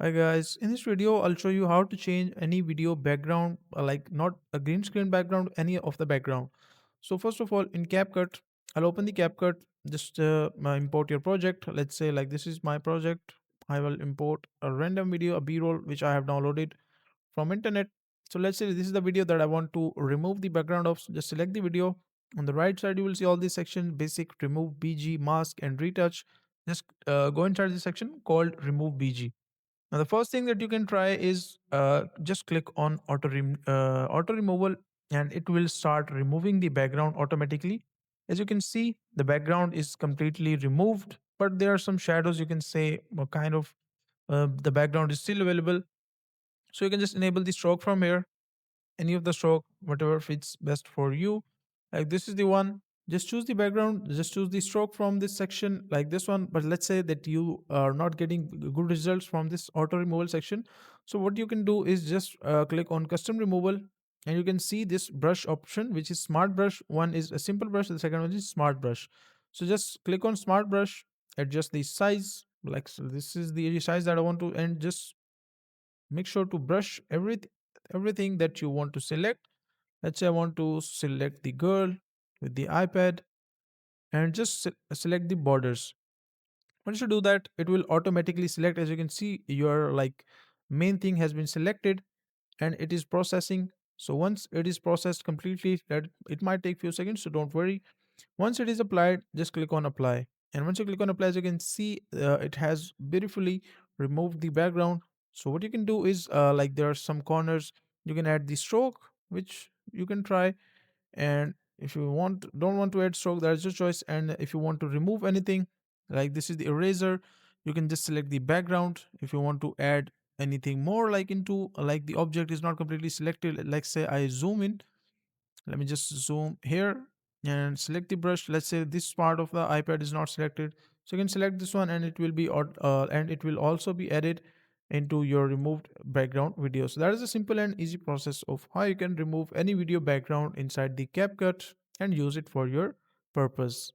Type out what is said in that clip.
Hi guys, in this video I'll show you how to change any video background, like not a green screen background, any of the background. So first of all, in CapCut, I'll open the CapCut, just import your project. Let's say like this is my project. I will import a random video, a b-roll which I have downloaded from internet. So let's say this is the video that I want to remove the background of. So just select the video. On the right side you will see all these sections: basic, remove, bg, mask and retouch. Just go inside the section called remove bg. Now, the first thing that you can try is just click on auto removal, and it will start removing the background automatically. As you can see, the background is completely removed, but there are some shadows. You can say kind of the background is still available. So you can just enable the stroke from here, any of the stroke, whatever fits best for you. Like this is the one. Just choose the background, just choose the stroke from this section like this one. But let's say that you are not getting good results from this auto removal section. So what you can do is just click on custom removal, and you can see this brush option, which is smart brush. One is a simple brush, the second one is smart brush. So just click on smart brush, adjust the size. Like so this is the size that I want to, and just make sure to brush everything that you want to select. Let's say I want to select the girl with the iPad, and just select the borders. Once you do that, it will automatically select. As you can see, your like main thing has been selected, and it is processing. So once it is processed completely, that it might take few seconds, so don't worry. Once it is applied, just click on apply. And once you click on apply, as you can see, it has beautifully removed the background. So what you can do is like there are some corners, you can add the stroke, which you can try. And if you don't want to add stroke, that's your choice. And if you want to remove anything, like this is the eraser, you can just select the background. If you want to add anything more, like into like the object is not completely selected, like say I zoom in, let me just zoom here and select the brush. Let's say this part of the iPad is not selected, so you can select this one, and it will be and it will also be added into your removed background video. So that is a simple and easy process of how you can remove any video background inside the CapCut and use it for your purpose.